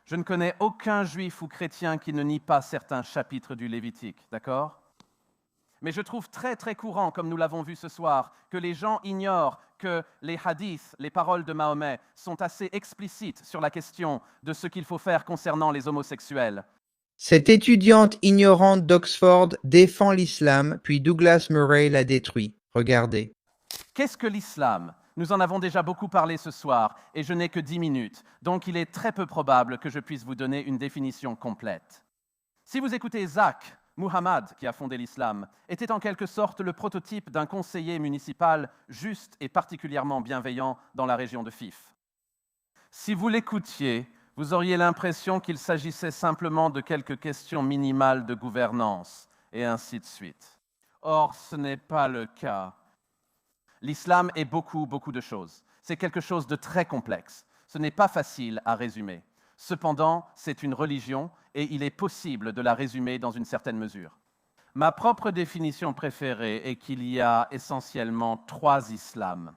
Je ne connais aucun juif ou chrétien qui ne nie pas certains chapitres du Lévitique, d'accord? Mais je trouve très très courant, comme nous l'avons vu ce soir, que les gens ignorent que les hadiths, les paroles de Mahomet, sont assez explicites sur la question de ce qu'il faut faire concernant les homosexuels. Cette étudiante ignorante d'Oxford défend l'islam, puis Douglas Murray la détruit. Regardez. Qu'est-ce que l'islam? Nous en avons déjà beaucoup parlé ce soir, et je n'ai que 10 minutes, donc il est très peu probable que je puisse vous donner une définition complète. Si vous écoutez Zach, Muhammad, qui a fondé l'islam, était en quelque sorte le prototype d'un conseiller municipal juste et particulièrement bienveillant dans la région de Fif. Si vous l'écoutiez, vous auriez l'impression qu'il s'agissait simplement de quelques questions minimales de gouvernance, et ainsi de suite. Or, ce n'est pas le cas. L'islam est beaucoup de choses. C'est quelque chose de très complexe. Ce n'est pas facile à résumer. Cependant, c'est une religion et il est possible de la résumer dans une certaine mesure. Ma propre définition préférée est qu'il y a essentiellement 3 islams.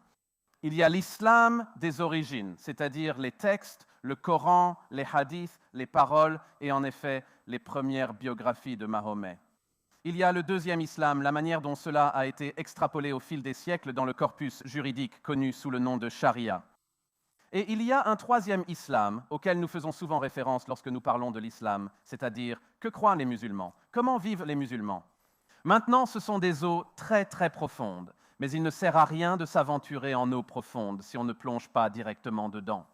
Il y a l'islam des origines, c'est-à-dire les textes, le Coran, les hadiths, les paroles et en effet les premières biographies de Mahomet. Il y a le deuxième islam, la manière dont cela a été extrapolé au fil des siècles dans le corpus juridique connu sous le nom de charia. Et il y a un troisième islam auquel nous faisons souvent référence lorsque nous parlons de l'islam, c'est-à-dire que croient les musulmans? Comment vivent les musulmans? Maintenant, ce sont des eaux très profondes, mais il ne sert à rien de s'aventurer en eau profonde si on ne plonge pas directement dedans.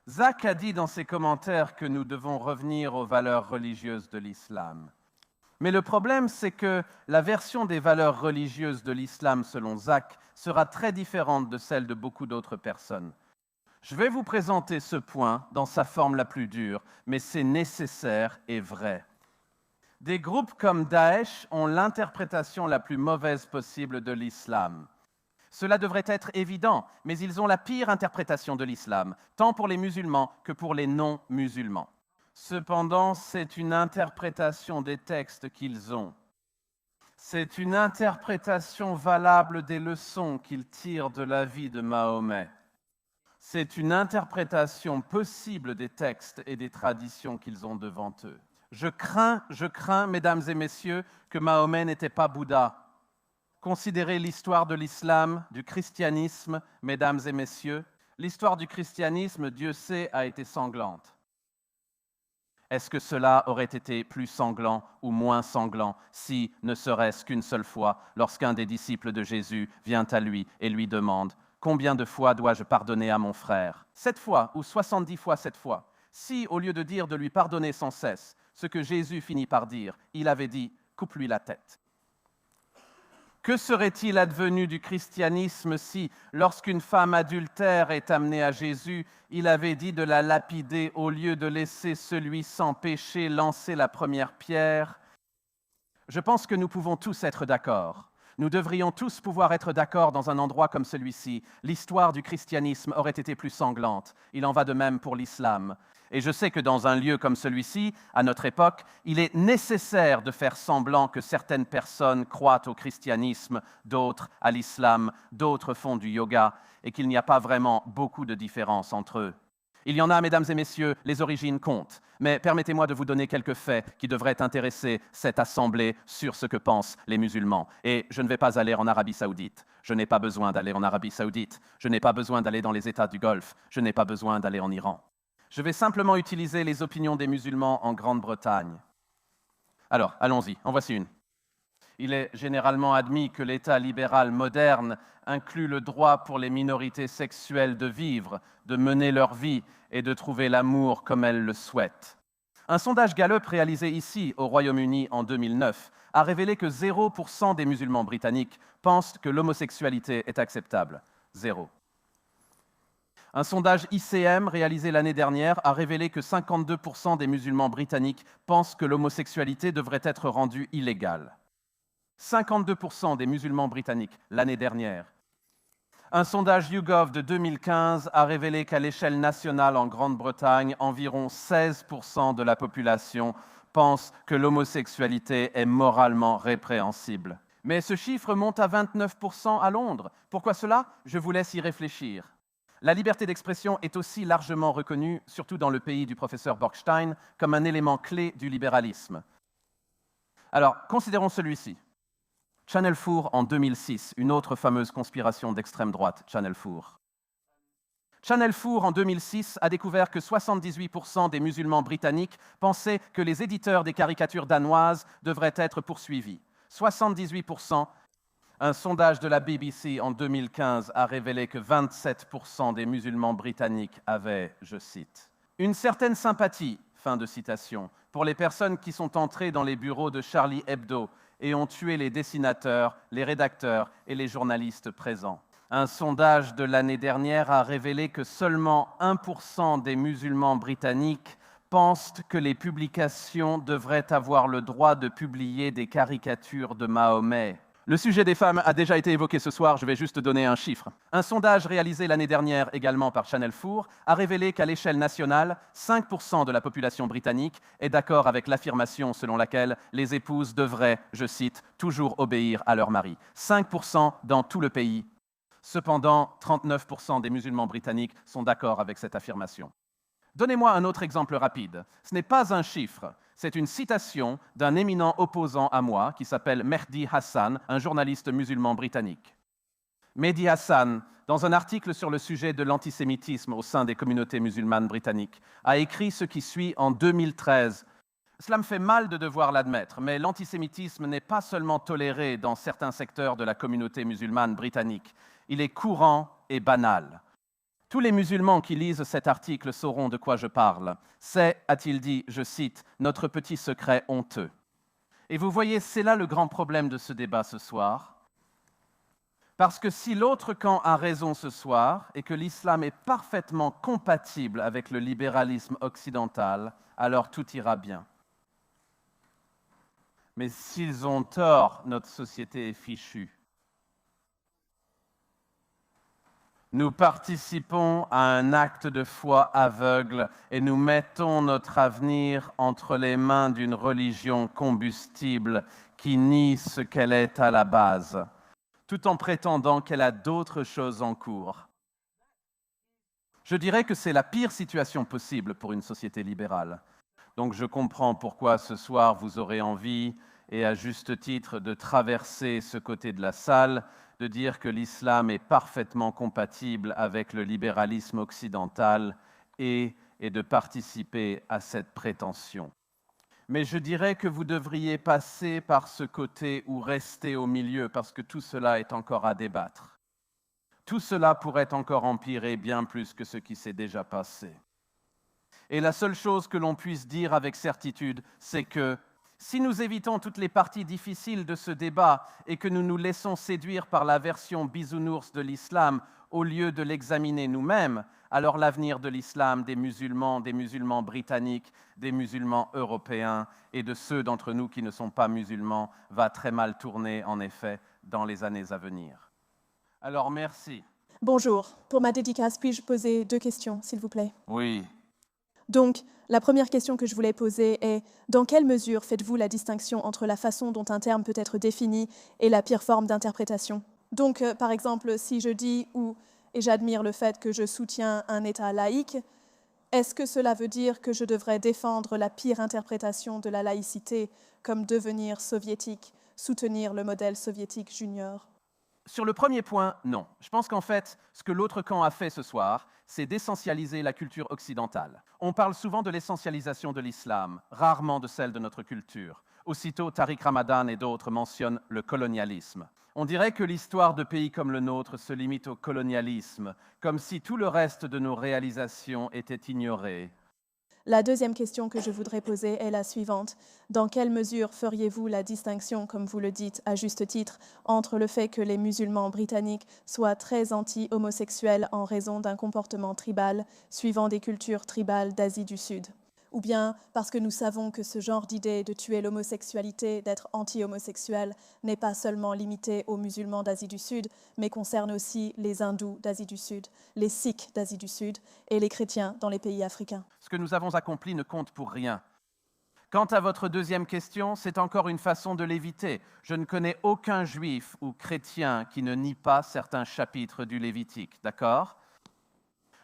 Zach a dit dans ses commentaires que nous devons revenir aux valeurs religieuses de l'islam. Mais le problème, c'est que la version des valeurs religieuses de l'islam selon Zach sera très différente de celle de beaucoup d'autres personnes. Je vais vous présenter ce point dans sa forme la plus dure, mais c'est nécessaire et vrai. Des groupes comme Daesh ont l'interprétation la plus mauvaise possible de l'islam. Cela devrait être évident, mais ils ont la pire interprétation de l'islam, tant pour les musulmans que pour les non-musulmans. Cependant, c'est une interprétation des textes qu'ils ont. C'est une interprétation valable des leçons qu'ils tirent de la vie de Mahomet. C'est une interprétation possible des textes et des traditions qu'ils ont devant eux. Je crains, mesdames et messieurs, que Mahomet n'était pas Bouddha. Considérez l'histoire de l'islam, du christianisme, mesdames et messieurs. L'histoire du christianisme, Dieu sait, a été sanglante. Est-ce que cela aurait été plus sanglant ou moins sanglant si, ne serait-ce qu'une seule fois, lorsqu'un des disciples de Jésus vient à lui et lui demande « Combien de fois dois-je pardonner à mon frère » 7 fois ou 70 fois 7 fois. Si, au lieu de dire de lui pardonner sans cesse, ce que Jésus finit par dire, il avait dit « Coupe-lui la tête ». Que serait-il advenu du christianisme si, lorsqu'une femme adultère est amenée à Jésus, il avait dit de la lapider au lieu de laisser celui sans péché lancer la première pierre? Je pense que nous pouvons tous être d'accord. Nous devrions tous pouvoir être d'accord dans un endroit comme celui-ci. L'histoire du christianisme aurait été plus sanglante. Il en va de même pour l'islam. Et je sais que dans un lieu comme celui-ci, à notre époque, il est nécessaire de faire semblant que certaines personnes croient au christianisme, d'autres à l'islam, d'autres font du yoga, et qu'il n'y a pas vraiment beaucoup de différence entre eux. Il y en a, mesdames et messieurs, les origines comptent. Mais permettez-moi de vous donner quelques faits qui devraient intéresser cette assemblée sur ce que pensent les musulmans. Et je ne vais pas aller en Arabie Saoudite. Je n'ai pas besoin d'aller en Arabie Saoudite. Je n'ai pas besoin d'aller dans les États du Golfe. Je n'ai pas besoin d'aller en Iran. Je vais simplement utiliser les opinions des musulmans en Grande-Bretagne. Alors, allons-y, en voici une. Il est généralement admis que l'État libéral moderne inclut le droit pour les minorités sexuelles de vivre, de mener leur vie et de trouver l'amour comme elles le souhaitent. Un sondage Gallup réalisé ici, au Royaume-Uni, en 2009, a révélé que 0% des musulmans britanniques pensent que l'homosexualité est acceptable. 0. Un sondage ICM réalisé l'année dernière a révélé que 52% des musulmans britanniques pensent que l'homosexualité devrait être rendue illégale. 52% des musulmans britanniques l'année dernière. Un sondage YouGov de 2015 a révélé qu'à l'échelle nationale en Grande-Bretagne, environ 16% de la population pense que l'homosexualité est moralement répréhensible. Mais ce chiffre monte à 29% à Londres. Pourquoi cela? Je vous laisse y réfléchir. La liberté d'expression est aussi largement reconnue, surtout dans le pays du professeur Borgstein, comme un élément clé du libéralisme. Alors, considérons celui-ci. Channel 4 en 2006, une autre fameuse conspiration d'extrême droite, Channel 4. Channel 4 en 2006 a découvert que 78% des musulmans britanniques pensaient que les éditeurs des caricatures danoises devraient être poursuivis. 78%. Un sondage de la BBC en 2015 a révélé que 27% des musulmans britanniques avaient, je cite, « une certaine sympathie », fin de citation, pour les personnes qui sont entrées dans les bureaux de Charlie Hebdo et ont tué les dessinateurs, les rédacteurs et les journalistes présents. Un sondage de l'année dernière a révélé que seulement 1% des musulmans britanniques pensent que les publications devraient avoir le droit de publier des caricatures de Mahomet. Le sujet des femmes a déjà été évoqué ce soir, je vais juste donner un chiffre. Un sondage réalisé l'année dernière également par Channel 4 a révélé qu'à l'échelle nationale, 5% de la population britannique est d'accord avec l'affirmation selon laquelle les épouses devraient, je cite, toujours obéir à leur mari. 5% dans tout le pays. Cependant, 39% des musulmans britanniques sont d'accord avec cette affirmation. Donnez-moi un autre exemple rapide. Ce n'est pas un chiffre, c'est une citation d'un éminent opposant à moi qui s'appelle Mehdi Hassan, un journaliste musulman britannique. Mehdi Hassan, dans un article sur le sujet de l'antisémitisme au sein des communautés musulmanes britanniques, a écrit ce qui suit en 2013. Cela me fait mal de devoir l'admettre, mais l'antisémitisme n'est pas seulement toléré dans certains secteurs de la communauté musulmane britannique. Il est courant et banal. Tous les musulmans qui lisent cet article sauront de quoi je parle. C'est, a-t-il dit, je cite, « notre petit secret honteux ». Et vous voyez, c'est là le grand problème de ce débat ce soir. Parce que si l'autre camp a raison ce soir et que l'islam est parfaitement compatible avec le libéralisme occidental, alors tout ira bien. Mais s'ils ont tort, notre société est fichue. Nous participons à un acte de foi aveugle et nous mettons notre avenir entre les mains d'une religion combustible qui nie ce qu'elle est à la base, tout en prétendant qu'elle a d'autres choses en cours. Je dirais que c'est la pire situation possible pour une société libérale. Donc je comprends pourquoi ce soir vous aurez envie, et à juste titre, de traverser ce côté de la salle, de dire que l'islam est parfaitement compatible avec le libéralisme occidental et de participer à cette prétention. Mais je dirais que vous devriez passer par ce côté ou rester au milieu, parce que tout cela est encore à débattre. Tout cela pourrait encore empirer bien plus que ce qui s'est déjà passé. Et la seule chose que l'on puisse dire avec certitude, c'est que si nous évitons toutes les parties difficiles de ce débat et que nous nous laissons séduire par la version bisounours de l'islam au lieu de l'examiner nous-mêmes, alors l'avenir de l'islam, des musulmans britanniques, des musulmans européens et de ceux d'entre nous qui ne sont pas musulmans va très mal tourner, en effet, dans les années à venir. Alors, merci. Bonjour. Pour ma dédicace, puis-je poser 2 questions, s'il vous plaît? Oui. Donc, la première question que je voulais poser est dans quelle mesure faites-vous la distinction entre la façon dont un terme peut être défini et la pire forme d'interprétation? Donc, par exemple, si je dis et j'admire le fait que je soutiens un État laïque, est-ce que cela veut dire que je devrais défendre la pire interprétation de la laïcité comme devenir soviétique, soutenir le modèle soviétique junior? Sur le premier point, non. Je pense qu'en fait, ce que l'autre camp a fait ce soir, c'est d'essentialiser la culture occidentale. On parle souvent de l'essentialisation de l'islam, rarement de celle de notre culture. Aussitôt, Tariq Ramadan et d'autres mentionnent le colonialisme. On dirait que l'histoire de pays comme le nôtre se limite au colonialisme, comme si tout le reste de nos réalisations était ignoré. La deuxième question que je voudrais poser est la suivante. Dans quelle mesure feriez-vous la distinction, comme vous le dites à juste titre, entre le fait que les musulmans britanniques soient très anti-homosexuels en raison d'un comportement tribal suivant des cultures tribales d'Asie du Sud? Ou bien parce que nous savons que ce genre d'idée de tuer l'homosexualité, d'être anti-homosexuel, n'est pas seulement limité aux musulmans d'Asie du Sud, mais concerne aussi les hindous d'Asie du Sud, les sikhs d'Asie du Sud et les chrétiens dans les pays africains. Ce que nous avons accompli ne compte pour rien. Quant à votre deuxième question, c'est encore une façon de l'éviter. Je ne connais aucun juif ou chrétien qui ne nie pas certains chapitres du Lévitique, d'accord ?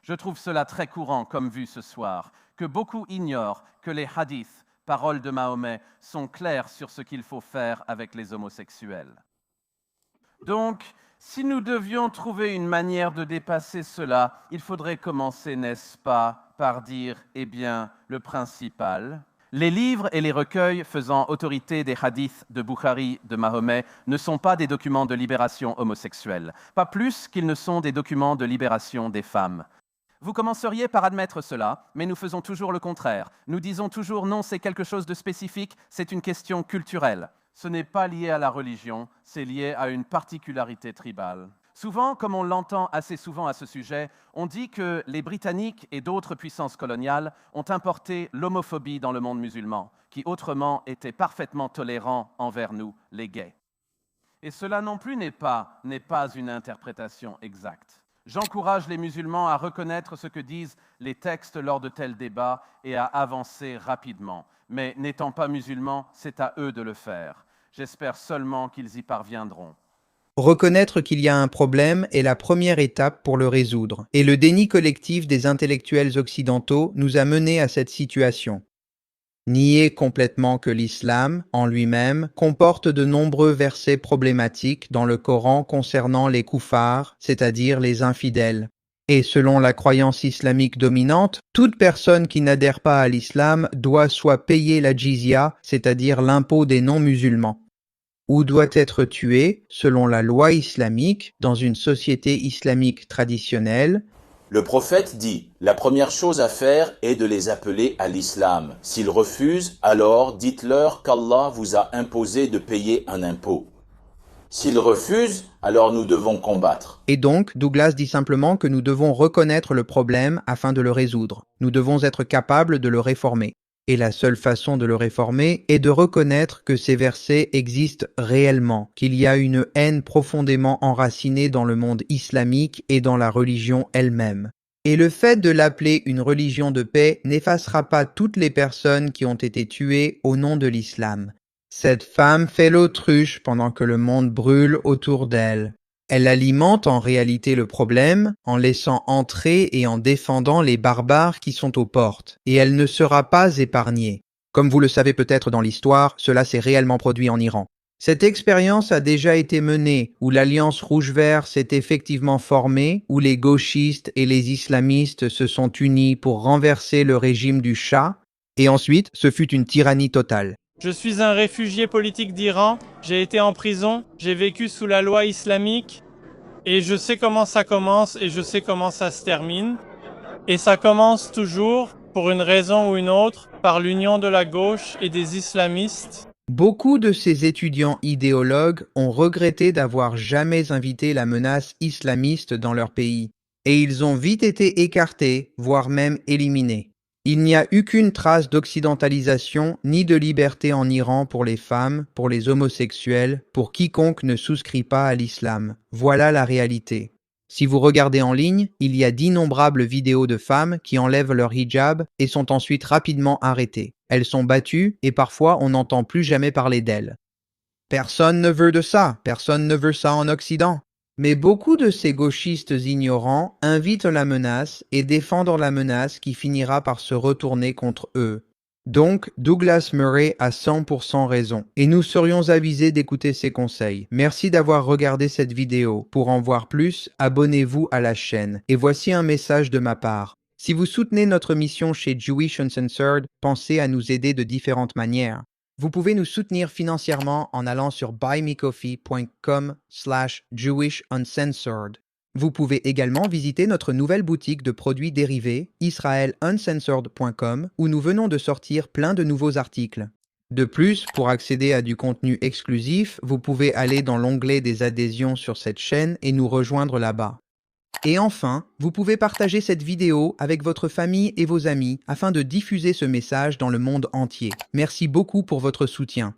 Je trouve cela très courant comme vu ce soir, que beaucoup ignorent que les hadiths, paroles de Mahomet, sont clairs sur ce qu'il faut faire avec les homosexuels. Donc, si nous devions trouver une manière de dépasser cela, il faudrait commencer, n'est-ce pas, par dire, eh bien, le principal. Les livres et les recueils faisant autorité des hadiths de Bukhari de Mahomet ne sont pas des documents de libération homosexuelle, pas plus qu'ils ne sont des documents de libération des femmes. Vous commenceriez par admettre cela, mais nous faisons toujours le contraire. Nous disons toujours non, c'est quelque chose de spécifique, c'est une question culturelle. Ce n'est pas lié à la religion, c'est lié à une particularité tribale. Souvent, comme on l'entend assez souvent à ce sujet, on dit que les Britanniques et d'autres puissances coloniales ont importé l'homophobie dans le monde musulman, qui autrement était parfaitement tolérant envers nous, les gays. Et cela non plus n'est pas une interprétation exacte. J'encourage les musulmans à reconnaître ce que disent les textes lors de tels débats et à avancer rapidement. Mais n'étant pas musulmans, c'est à eux de le faire. J'espère seulement qu'ils y parviendront. Reconnaître qu'il y a un problème est la première étape pour le résoudre, et le déni collectif des intellectuels occidentaux nous a menés à cette situation. Nier complètement que l'islam, en lui-même, comporte de nombreux versets problématiques dans le Coran concernant les koufars, c'est-à-dire les infidèles. Et selon la croyance islamique dominante, toute personne qui n'adhère pas à l'islam doit soit payer la jizya, c'est-à-dire l'impôt des non-musulmans, ou doit être tuée, selon la loi islamique, dans une société islamique traditionnelle. Le prophète dit, la première chose à faire est de les appeler à l'islam. S'ils refusent, alors dites-leur qu'Allah vous a imposé de payer un impôt. S'ils refusent, alors nous devons combattre. Et donc, Douglas dit simplement que nous devons reconnaître le problème afin de le résoudre. Nous devons être capables de le réformer. Et la seule façon de le réformer est de reconnaître que ces versets existent réellement, qu'il y a une haine profondément enracinée dans le monde islamique et dans la religion elle-même. Et le fait de l'appeler une religion de paix n'effacera pas toutes les personnes qui ont été tuées au nom de l'islam. Cette femme fait l'autruche pendant que le monde brûle autour d'elle. Elle alimente en réalité le problème en laissant entrer et en défendant les barbares qui sont aux portes, et elle ne sera pas épargnée. Comme vous le savez peut-être dans l'histoire, cela s'est réellement produit en Iran. Cette expérience a déjà été menée, où l'Alliance Rouge-Vert s'est effectivement formée, où les gauchistes et les islamistes se sont unis pour renverser le régime du Shah, et ensuite ce fut une tyrannie totale. Je suis un réfugié politique d'Iran, j'ai été en prison, j'ai vécu sous la loi islamique et je sais comment ça commence et je sais comment ça se termine. Et ça commence toujours, pour une raison ou une autre, par l'union de la gauche et des islamistes. Beaucoup de ces étudiants idéologues ont regretté d'avoir jamais invité la menace islamiste dans leur pays, et ils ont vite été écartés, voire même éliminés. Il n'y a eu qu'une trace d'occidentalisation ni de liberté en Iran pour les femmes, pour les homosexuels, pour quiconque ne souscrit pas à l'islam. Voilà la réalité. Si vous regardez en ligne, il y a d'innombrables vidéos de femmes qui enlèvent leur hijab et sont ensuite rapidement arrêtées. Elles sont battues et parfois on n'entend plus jamais parler d'elles. Personne ne veut de ça, personne ne veut ça en Occident. Mais beaucoup de ces gauchistes ignorants invitent la menace et défendent la menace qui finira par se retourner contre eux. Donc, Douglas Murray a 100% raison, et nous serions avisés d'écouter ses conseils. Merci d'avoir regardé cette vidéo. Pour en voir plus, abonnez-vous à la chaîne. Et voici un message de ma part. Si vous soutenez notre mission chez Jewish Uncensored, pensez à nous aider de différentes manières. Vous pouvez nous soutenir financièrement en allant sur buymecoffee.com/JewishUncensored. Vous pouvez également visiter notre nouvelle boutique de produits dérivés, israeluncensored.com, où nous venons de sortir plein de nouveaux articles. De plus, pour accéder à du contenu exclusif, vous pouvez aller dans l'onglet des adhésions sur cette chaîne et nous rejoindre là-bas. Et enfin, vous pouvez partager cette vidéo avec votre famille et vos amis afin de diffuser ce message dans le monde entier. Merci beaucoup pour votre soutien.